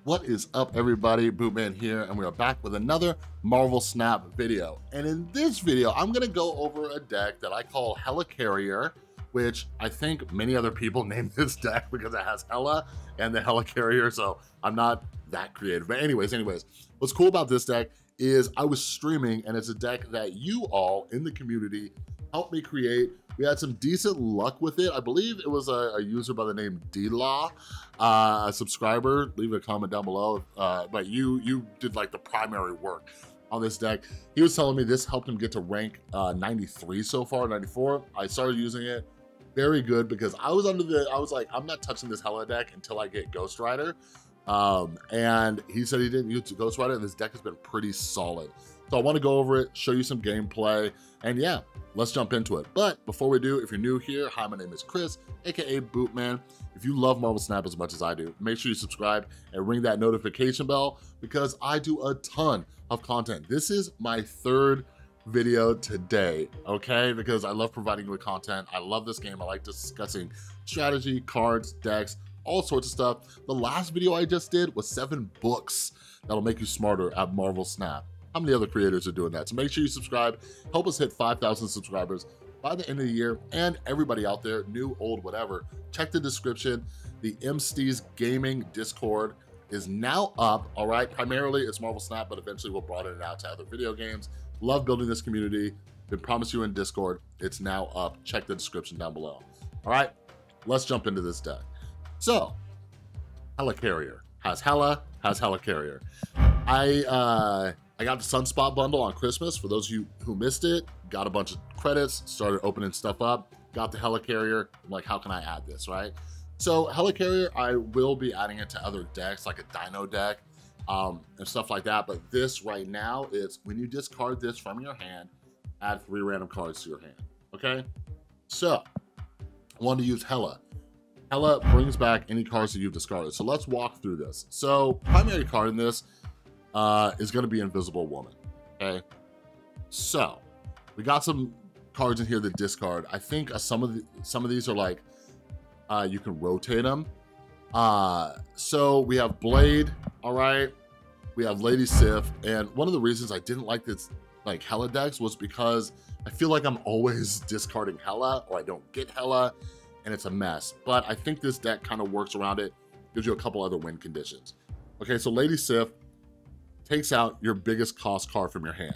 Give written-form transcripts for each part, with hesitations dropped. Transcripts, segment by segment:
What is up, everybody? Bootman here, and we are back with another Marvel Snap video. And in this video, I'm gonna go over a deck that I call Hela Carrier, which I think many other people named this deck because it has Hela and the Hela Carrier, so I'm not that creative. But anyways, what's cool about this deck is I was streaming, and it's a deck that you all in the community helped me create. We had some decent luck with it. I believe it was a user by the name D-Law, a subscriber. Leave a comment down below. But you did like the primary work on this deck. He was telling me this helped him get to rank 93 so far, 94. I started using it. Very good, because I was like, I'm not touching this Hela deck until I get Ghost Rider. And he said he didn't use Ghost Rider, and this deck has been pretty solid. So I want to go over it, show you some gameplay, and yeah, let's jump into it. But before we do, if you're new here, hi, my name is Chris, aka Bootman. If you love Marvel Snap as much as I do, make sure you subscribe and ring that notification bell, because I do a ton of content. This is my third video today, okay? Because I love providing you with content. I love this game. I like discussing strategy, cards, decks, all sorts of stuff. The last video I just did was 7 books that'll make you smarter at Marvel Snap. How many other creators are doing that? So make sure you subscribe. Help us hit 5,000 subscribers by the end of the year. And everybody out there, new, old, whatever, check the description. The MSteez Gaming Discord is now up, all right? Primarily it's Marvel Snap, but eventually we'll broaden it out to other video games. Love building this community. Been promised you in Discord. It's now up. Check the description down below. All right, let's jump into this deck. So, Hela Carrier. Has Hela Carrier. I got the Sunspot bundle on Christmas. For those of you who missed it, got a bunch of credits, started opening stuff up, got the Hela Carrier. I'm like, how can I add this, right? So Hela Carrier, I will be adding it to other decks, like a Dino deck and stuff like that. But this right now is when you discard this from your hand, add 3 random cards to your hand, okay? So I wanted to use Hela. Hela brings back any cards that you've discarded. So let's walk through this. So primary card in this is going to be Invisible Woman, okay? So we got some cards in here that discard. I think some of these are like you can rotate them. So we have Blade, all right? We have Lady Sif, and one of the reasons I didn't like this like Hela decks was because I feel like I'm always discarding Hela, or I don't get Hela, and it's a mess. But I think this deck kind of works around it, gives you a couple other win conditions. Okay, so Lady Sif takes out your biggest cost card from your hand.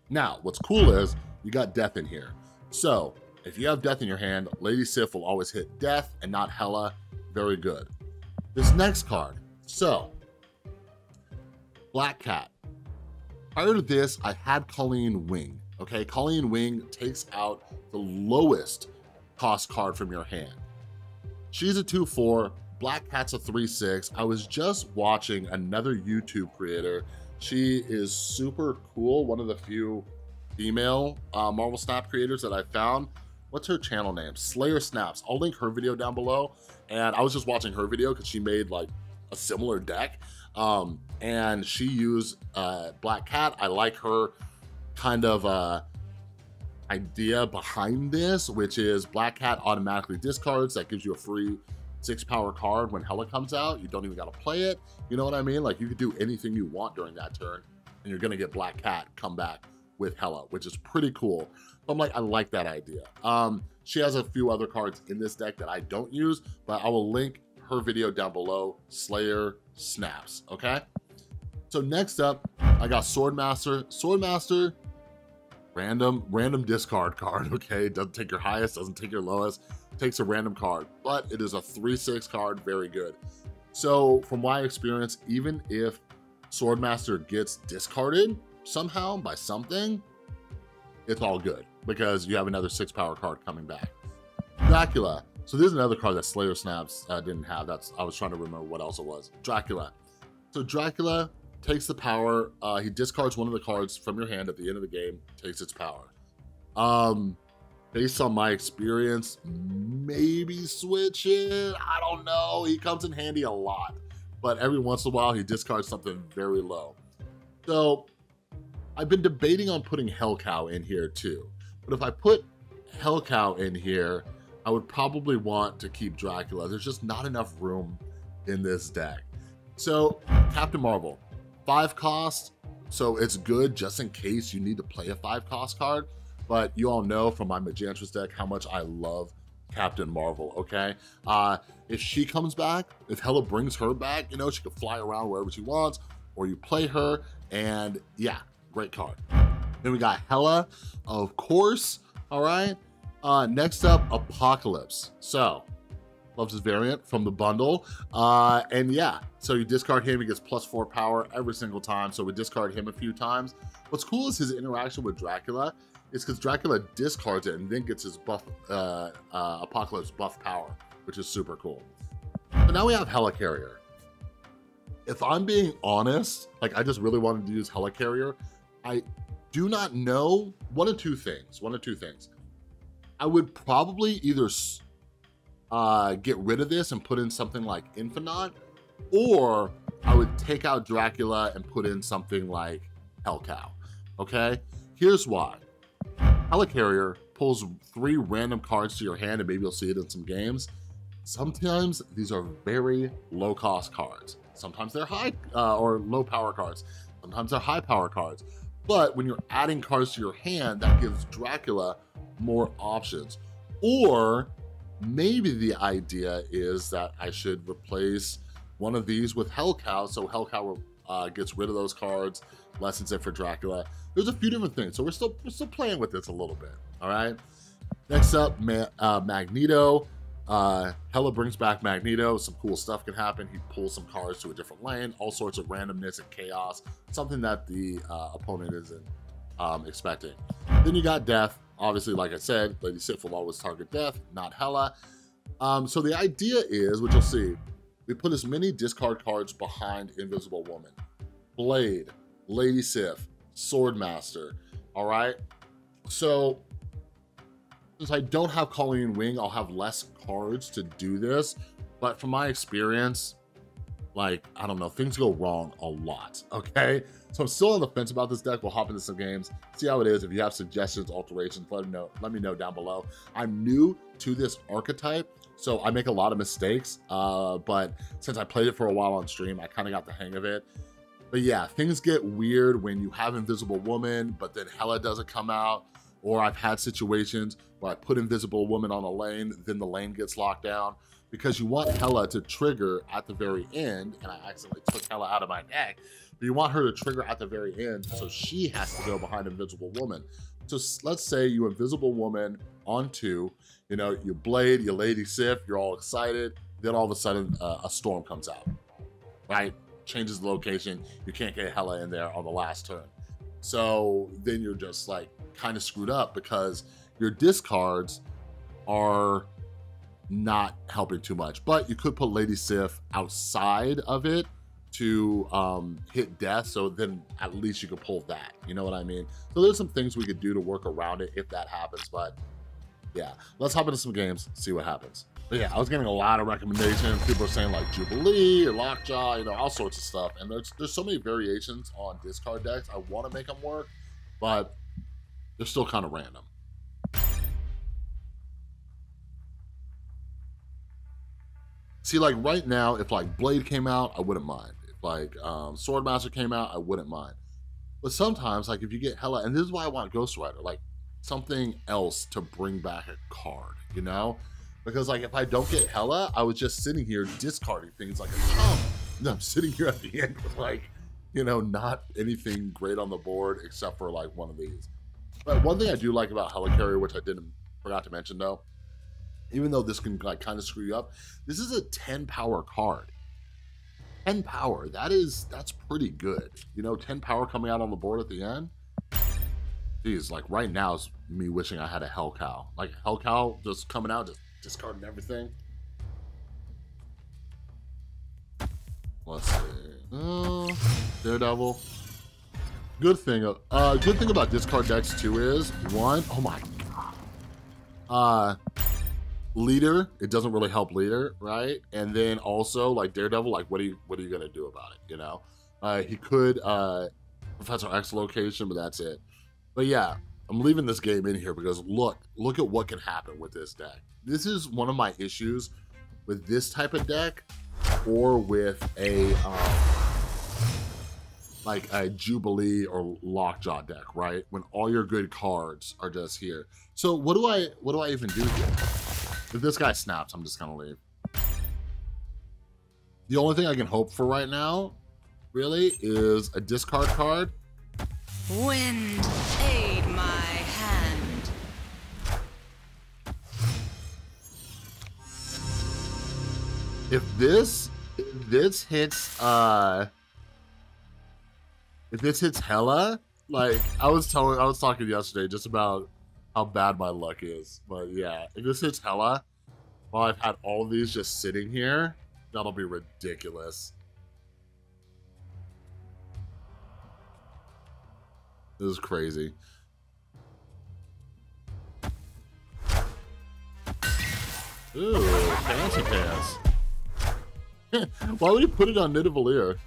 Now, what's cool is you got Death in here. So if you have Death in your hand, Lady Sif will always hit Death and not Hela. Very good. This next card, so Black Cat. Prior to this, I had Colleen Wing. Okay, Colleen Wing takes out the lowest cost card from your hand. She's a 2/4. Black Cat's a 3/6. I was just watching another YouTube creator. She is super cool. One of the few female Marvel Snap creators that I found. What's her channel name? Slayer Snaps. I'll link her video down below. And I was just watching her video because she made like a similar deck. And she used Black Cat. I like her kind of idea behind this, which is Black Cat automatically discards. That gives you a free 6 power card when Hela comes out. You don't even gotta play it. You know what I mean? Like, you could do anything you want during that turn, and you're gonna get Black Cat come back with Hela, which is pretty cool. So I'm like, I like that idea. She has a few other cards in this deck that I don't use, but I will link her video down below, Slayer Snaps, okay? So next up, I got Swordmaster. Swordmaster, random discard card, okay? Doesn't take your highest, doesn't take your lowest, takes a random card, but it is a 3/6 card, very good. So from my experience, even if Swordmaster gets discarded somehow by something, it's all good because you have another 6 power card coming back. Dracula. So this is another card that Slayer Snaps didn't have. I was trying to remember what else it was. Dracula. So Dracula takes the power. He discards one of the cards from your hand at the end of the game, takes its power. Based on my experience, maybe switch it. I don't know. He comes in handy a lot, but every once in a while he discards something very low. So I've been debating on putting Hellcow in here too. But if I put Hellcow in here, I would probably want to keep Dracula. There's just not enough room in this deck. So Captain Marvel, 5 cost, so it's good just in case you need to play a 5 cost card, but you all know from my Majantress deck how much I love Captain Marvel, okay? If she comes back, if Hela brings her back, you know, she can fly around wherever she wants, or you play her, and yeah, great card. Then we got Hela, of course, all right? Next up, Apocalypse. So, loves his variant from the bundle. And yeah, so you discard him, he gets +4 power every single time, so we discard him a few times. What's cool is his interaction with Dracula is because Dracula discards it and then gets his buff, Apocalypse buff power, which is super cool. But now we have Hela Carrier. If I'm being honest, like I just really wanted to use Hela Carrier, I do not know, one of two things. I would probably either get rid of this and put in something like Infinite, or I would take out Dracula and put in something like Hellcow, okay? Here's why. Hela Carrier pulls 3 random cards to your hand, and maybe you'll see it in some games. Sometimes these are very low cost cards. Sometimes they're high or low power cards. Sometimes they're high power cards. But when you're adding cards to your hand, that gives Dracula more options. Or maybe the idea is that I should replace one of these with Hellcow, so Hellcow gets rid of those cards, lessens it for Dracula. There's a few different things, so we're still playing with this a little bit. All right. Next up, Magneto. Hela brings back Magneto. Some cool stuff can happen. He pulls some cards to a different lane, all sorts of randomness and chaos, something that the opponent isn't expecting. Then you got Death. Obviously, like I said, Lady Sif will always target Death, not Hela. So the idea is, which you'll see, we put as many discard cards behind Invisible Woman, Blade, Lady Sif, Swordmaster, all right? So since I don't have Colleen Wing, I'll have less cards to do this, but from my experience, like, I don't know, things go wrong a lot, okay? So I'm still on the fence about this deck. We'll hop into some games, see how it is. If you have suggestions, alterations, let me know down below. I'm new to this archetype, so I make a lot of mistakes, but since I played it for a while on stream, I kind of got the hang of it. But yeah, things get weird when you have Invisible Woman, but then Hela doesn't come out, or I've had situations where I put Invisible Woman on a lane, then the lane gets locked down, because you want Hela to trigger at the very end, and I accidentally took Hela out of my deck, but you want her to trigger at the very end, so she has to go behind Invisible Woman. So let's say you Invisible Woman on 2, you know, you Blade, you Lady Sif, you're all excited, then all of a sudden a storm comes out, right? Changes the location, you can't get Hela in there on the last turn. So then you're just like kind of screwed up because your discards are not helping too much. But you could put Lady Sif outside of it to hit Death, so then at least you could pull that, you know what I mean? So there's some things we could do to work around it if that happens, but yeah, let's hop into some games, see what happens. But yeah, I was getting a lot of recommendations. People are saying like Jubilee or Lockjaw, you know, all sorts of stuff. And there's so many variations on discard decks. I want to make them work, but they're still kind of random. See, like right now, if like Blade came out, I wouldn't mind. If like Swordmaster came out, I wouldn't mind. But sometimes, like if you get Hela, and this is why I want Ghost Rider, like something else to bring back a card, you know? Because like if I don't get Hela, I was just sitting here discarding things like a chump. And I'm sitting here at the end with like, you know, not anything great on the board except for like one of these. But one thing I do like about Hela Carrier, which I forgot to mention though, even though this can like kind of screw you up, this is a 10 power card. 10 power, that's pretty good. You know, 10 power coming out on the board at the end. Geez, like right now is me wishing I had a Hellcow. Like Hellcow just coming out, just discarding everything. Let's see. Daredevil. Good thing about discard decks too is one, oh my god. Leader, it doesn't really help Leader, right? And then also like Daredevil, like what are you gonna do about it, you know? He could Professor X location, but that's it. But yeah, I'm leaving this game in here because look at what can happen with this deck. This is one of my issues with this type of deck. or with a like a Jubilee or Lockjaw deck, right? When all your good cards are just here. So what do I even do here? If this guy snaps, I'm just gonna leave. The only thing I can hope for right now, really, is a discard card. Wind, aid my hand. If this hits Hela, like I was talking yesterday just about how bad my luck is. But yeah, if this hits Hela, while I've had all of these just sitting here, that'll be ridiculous. This is crazy. Ooh, fancy pants. Why would you put it on Nidavellir?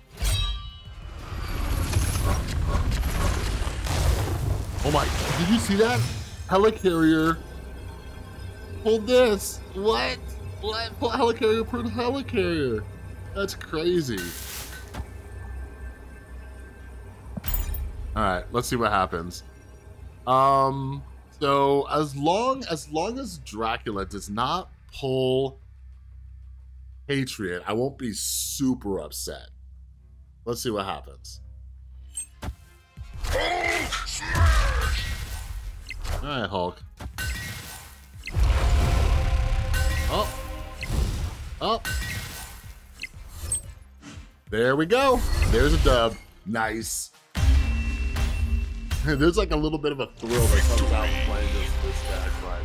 Oh my, did you see that? Helicarrier. Hold this. What? What? Put Helicarrier, put Helicarrier. That's crazy. All right, let's see what happens. So as long as Dracula does not pull Patriot, I won't be super upset. Let's see what happens. All right, Hulk. Oh. Oh. There we go. There's a dub. Nice. There's like a little bit of a thrill that comes out playing this deck, right?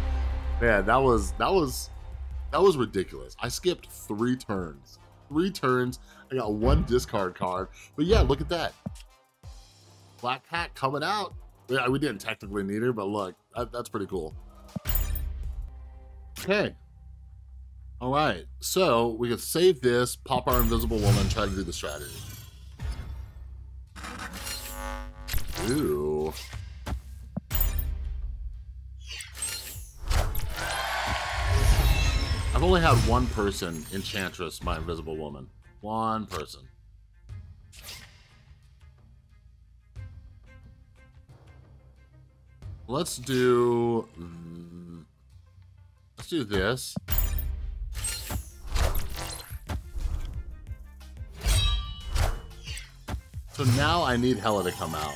Man, that was ridiculous. I skipped 3 turns. 3 turns. I got 1 discard card. But yeah, look at that. Black Cat coming out. Yeah, we didn't technically need her, but look, that's pretty cool. Okay. All right. So we can save this, pop our Invisible Woman, try to do the strategy. Ooh. I've only had 1 person Enchantress my Invisible Woman. 1 person. Let's do this. So now I need Hela to come out.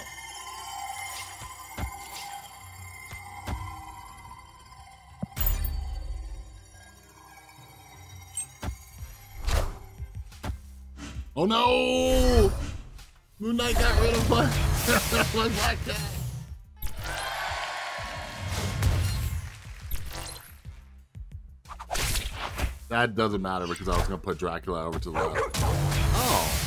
Oh no! Moon Knight got rid of my Black Cat. That doesn't matter because I was gonna put Dracula over to the left. Oh.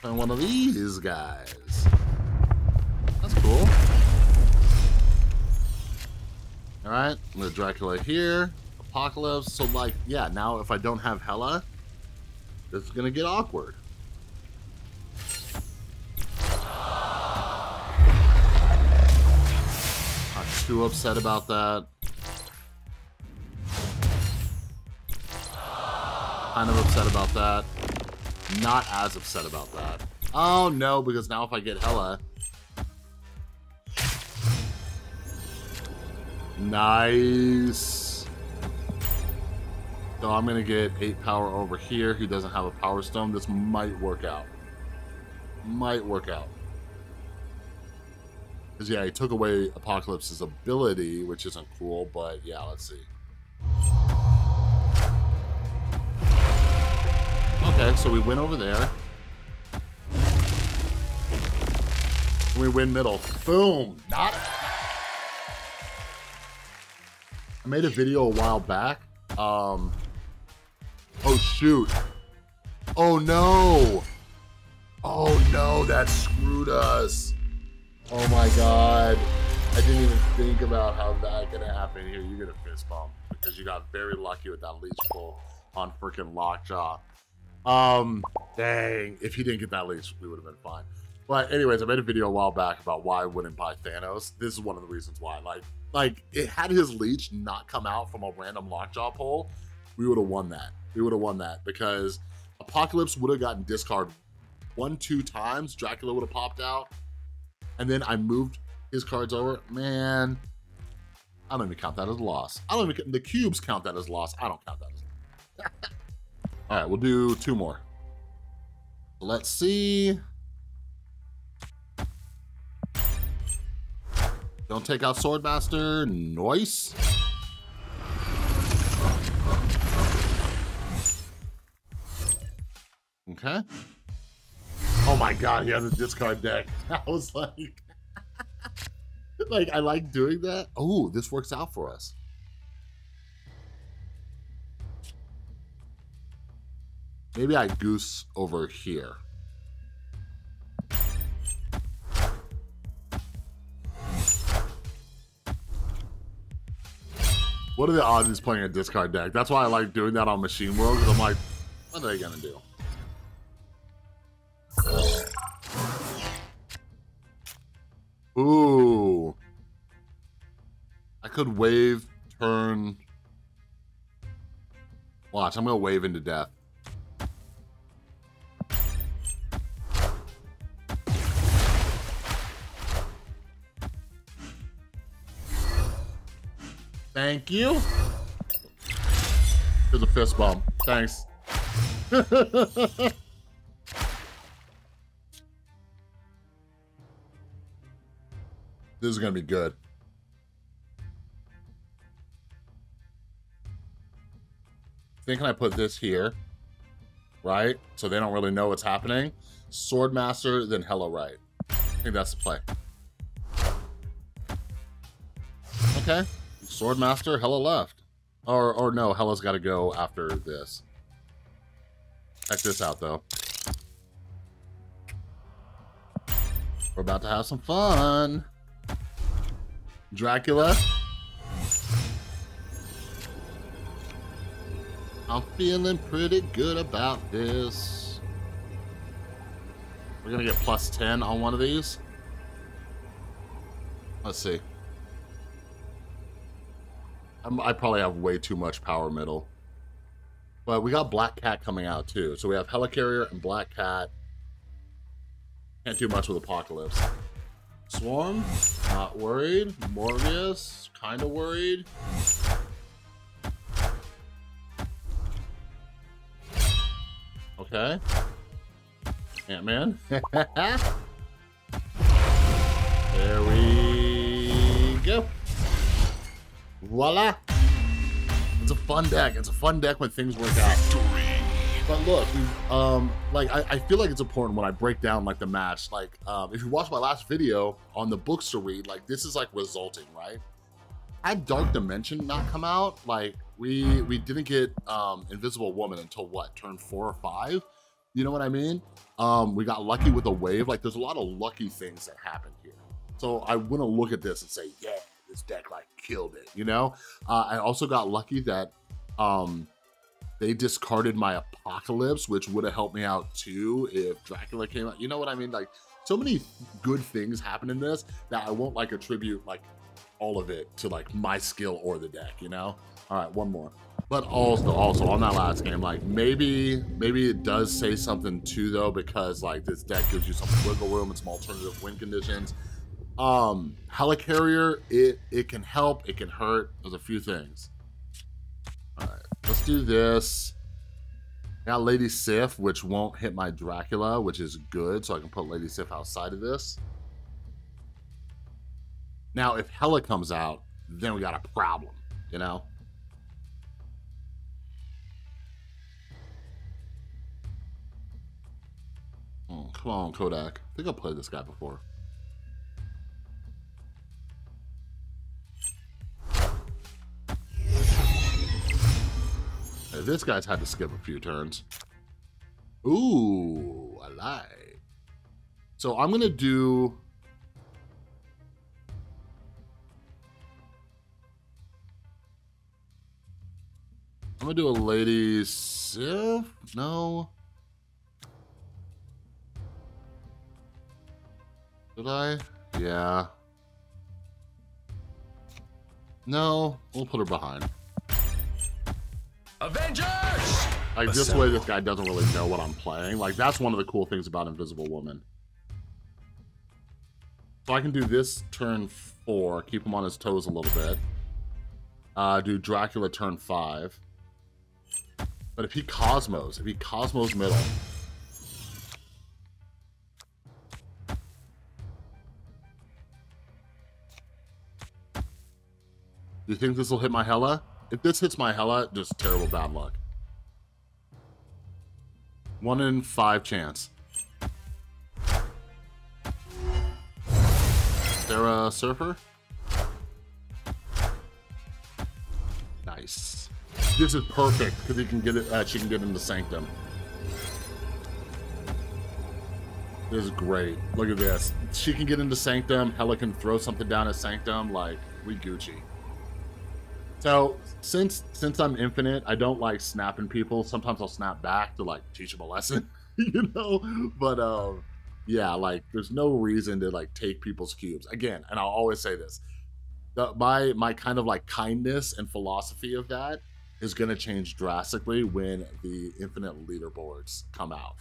And one of these guys. That's cool. All right, I'm gonna Dracula here. Apocalypse. So like, yeah, now if I don't have Hela, this is gonna get awkward. Not too upset about that. Kind of upset about that. Not as upset about that. Oh no, because now if I get Hela. Nice. So I'm gonna get 8 power over here. He doesn't have a power stone. This might work out. Might work out. Because yeah, he took away Apocalypse's ability, which isn't cool, but yeah, let's see. Okay, so we win over there. We win middle. Boom! Not. I made a video a while back. Oh shoot. Oh no. Oh no, that screwed us. Oh my god. I didn't even think about how that gonna happen here. You're gonna fist bump because you got very lucky with that leech pull on freaking Lockjaw. Dang. If he didn't get that leech, we would have been fine. But anyways, I made a video a while back about why I wouldn't buy Thanos. This is one of the reasons why. Like, like, it had his leech not come out from a random lockjaw pull, we would have won that. We would have won that because Apocalypse would have gotten discard 1-2 times. Dracula would have popped out. And then I moved his cards over. Man, I don't even count that as a loss. I don't even, the cubes count that as a loss. I don't count that as a loss. All right, we'll do 2 more. Let's see. Don't take out Swordmaster. Nice. Okay. Oh my God, he has a discard deck. I was like, like, I like doing that. Oh, this works out for us. Maybe I goose over here. What are the odds he's playing a discard deck? That's why I like doing that on Machine World, because I'm like, what are they gonna do? Ooh. I could wave, turn. Watch, I'm gonna wave into death. Thank you. Here's a fist bump. Thanks. This is gonna be good. Thinking I put this here, right? So they don't really know what's happening. Swordmaster, then Hela right. I think that's the play. Okay. Swordmaster, Hela left. Or no, Hela's got to go after this. Check this out, though. We're about to have some fun. Dracula. I'm feeling pretty good about this. We're gonna get plus 10 on one of these. Let's see. I probably have way too much power middle. But we got Black Cat coming out too. So we have Helicarrier and Black Cat. Can't do much with Apocalypse. Swarm, not worried. Morbius, kind of worried. Okay. Ant-Man. There we go. Voila. It's a fun deck. It's a fun deck when things work out. But look, like I feel like it's important when I break down like the match. Like, if you watch my last video on the books to read, like this is like resulting, right? Had Dark Dimension not come out, like we didn't get Invisible Woman until what, turn 4 or 5? You know what I mean? We got lucky with a wave. Like there's a lot of lucky things that happen here. So I want to look at this and say, yeah, this deck like killed it, you know? I also got lucky that they discarded my Apocalypse, which would have helped me out too if Dracula came out. You know what I mean? Like so many good things happen in this that I won't like attribute like all of it to like my skill or the deck, you know? All right, one more. But also on that last game, like maybe it does say something too though, because like this deck gives you some wiggle room and some alternative win conditions. Helicarrier, it can help, it can hurt. There's a few things. All right, let's do this. Got Lady Sif, which won't hit my Dracula, which is good, so I can put Lady Sif outside of this. Now, if Hela comes out, then we got a problem, you know? Oh, come on, Kodak. I think I've played this guy before. Hey, this guy's had to skip a few turns. Ooh, I like. So I'm gonna do... I'm gonna do a Lady Sif? No. Did I? Yeah. No, we'll put her behind. Avengers! Like, this way this guy doesn't really know what I'm playing. Like, that's one of the cool things about Invisible Woman. So I can do this turn 4, keep him on his toes a little bit. Do Dracula turn 5. But if he Cosmos middle. Do you think this will hit my Hela? If this hits my Hela, just terrible bad luck. 1 in 5 chance. Is there a Surfer? Nice. This is perfect because he can get it. She can get into Sanctum. This is great. Look at this. She can get into Sanctum. Hela can throw something down at Sanctum. Like, we Gucci. So since I'm infinite, I don't like snapping people. Sometimes I'll snap back to like teach them a lesson, you know. But yeah, like there's no reason to like take people's cubes again. And I'll always say this: my kind of like kindness and philosophy of that is going to change drastically when the infinite leaderboards come out.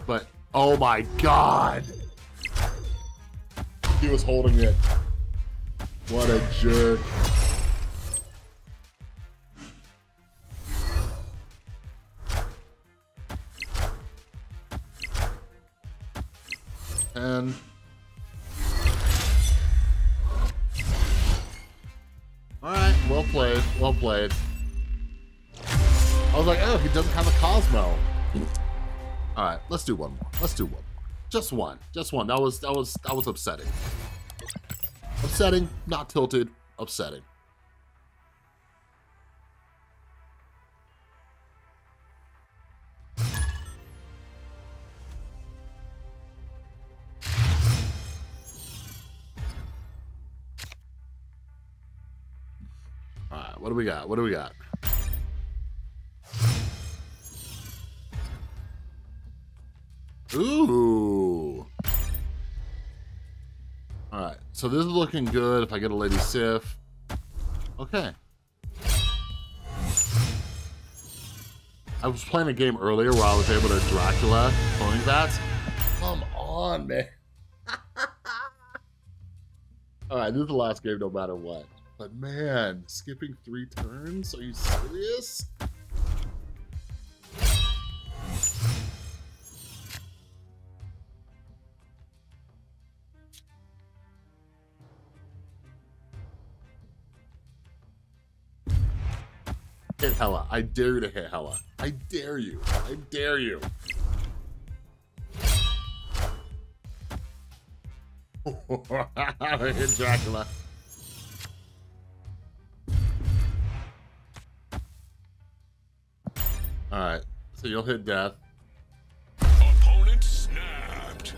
But oh my god, he was holding it. What a jerk. And all right, well played, well played. I was like, oh, he doesn't have a Cosmo. All right, let's do one more. Let's do one more. Just one. That was upsetting. Upsetting, not tilted, upsetting. All right, what do we got? What do we got? Ooh. All right, so this is looking good if I get a Lady Sif. Okay. I was playing a game earlier where I was able to Dracula cloning bats. Come on, man. All right, this is the last game no matter what. But man, skipping 3 turns? Are you serious? Hit Hela. I dare you to hit Hela. I dare you. I dare you. Hit Dracula. Alright, so you'll hit death. Opponent snapped.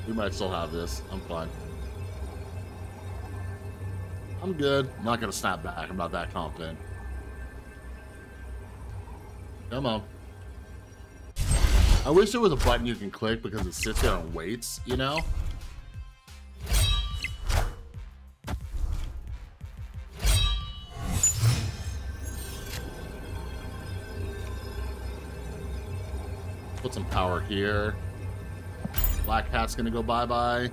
We might still have this. I'm fine. I'm good. I'm not gonna snap back. I'm not that confident. Come on. I wish there was a button you can click because it sits there and waits, you know? Put some power here. Black Cat's gonna go bye-bye.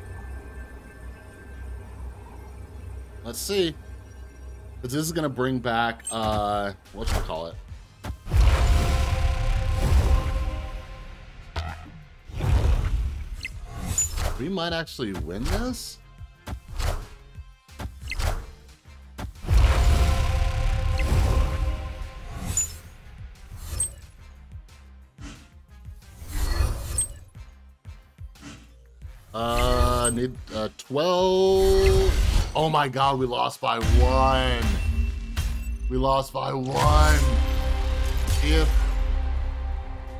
Let's see. Because this is gonna bring back, whatchamacallit? We might actually win this. Need 12. Oh my god, we lost by 1. We lost by 1. If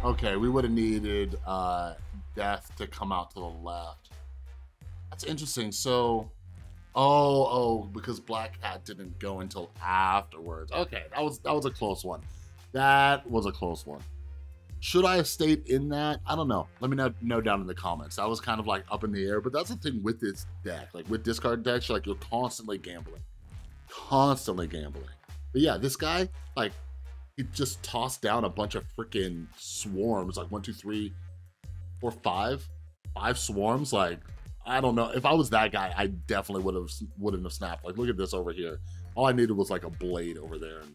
okay, we would have needed Death to come out to the left. That's interesting. So because Black Cat didn't go until afterwards. Okay, that was a close one. That was a close one. Should I have stayed in that? I don't know. Let me know down in the comments. That was kind of like up in the air, but that's the thing with this deck. Like with discard decks, you're constantly gambling. constantly gambling. But yeah, this guy, like, he just tossed down a bunch of freaking swarms, like 1, 2, 3, 4, 5 swarms. Like, I don't know. If I was that guy, I definitely wouldn't have snapped. Like, look at this over here. All I needed was like a blade over there, and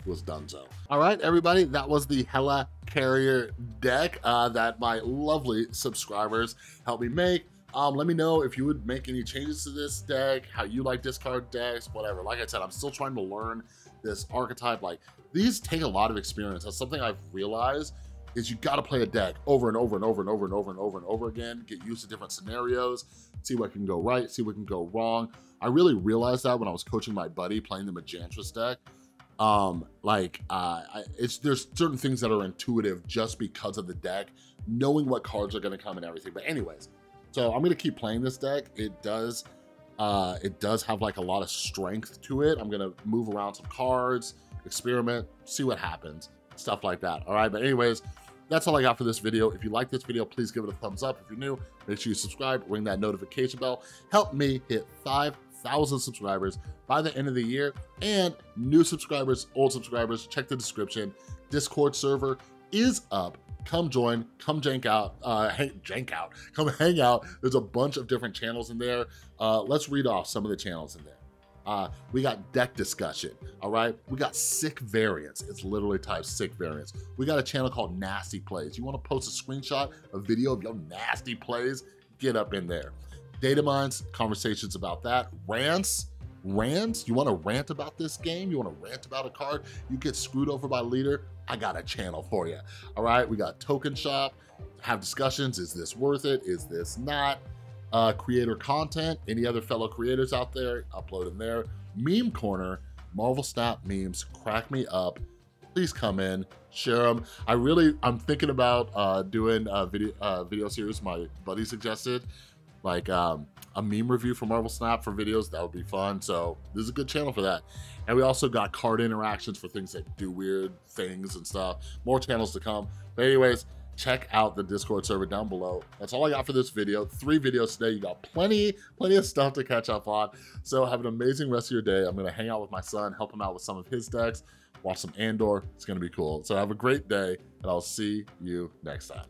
it was done so. All right, everybody, that was the Hela Carrier deck that my lovely subscribers helped me make. Let me know if you would make any changes to this deck, how you like discard decks, whatever. Like I said, I'm still trying to learn this archetype. Like, these take a lot of experience. That's something I've realized, is you gotta play a deck over and over and over and over and over and over and over again, get used to different scenarios, see what can go right, see what can go wrong. I really realized that when I was coaching my buddy playing the Majantress deck. There's certain things that are intuitive just because of the deck, knowing what cards are gonna come and everything. But anyways, so I'm gonna keep playing this deck. It does have like a lot of strength to it. I'm gonna move around some cards, experiment, see what happens, stuff like that. All right, but anyways, that's all I got for this video. If you like this video, please give it a thumbs up. If you're new, make sure you subscribe, ring that notification bell. Help me hit 5,000 subscribers by the end of the year. And new subscribers, old subscribers, check the description. Discord server is up. Come join, come jank out, come hang out. There's a bunch of different channels in there. Let's read off some of the channels in there. We got deck discussion, all right? We got sick variants. It's literally typed sick variants. We got a channel called Nasty Plays. You wanna post a screenshot, a video of your nasty plays? Get up in there. Data mines, conversations about that. Rants, you wanna rant about this game? You wanna rant about a card? You get screwed over by leader? I got a channel for you, all right? We got Token Shop, have discussions. Is this worth it? Is this not? Creator content, any other fellow creators out there, upload in there. Meme Corner, Marvel Snap memes, crack me up. Please come in, share them. I'm thinking about doing a video series my buddy suggested, like a meme review for Marvel Snap for videos. That would be fun. So this is a good channel for that. And we also got card interactions for things that do weird things and stuff. More channels to come. But anyways, check out the Discord server down below. That's all I got for this video. 3 videos today. You got plenty of stuff to catch up on. So have an amazing rest of your day. I'm gonna hang out with my son, help him out with some of his decks, watch some Andor. It's gonna be cool. So have a great day, and I'll see you next time.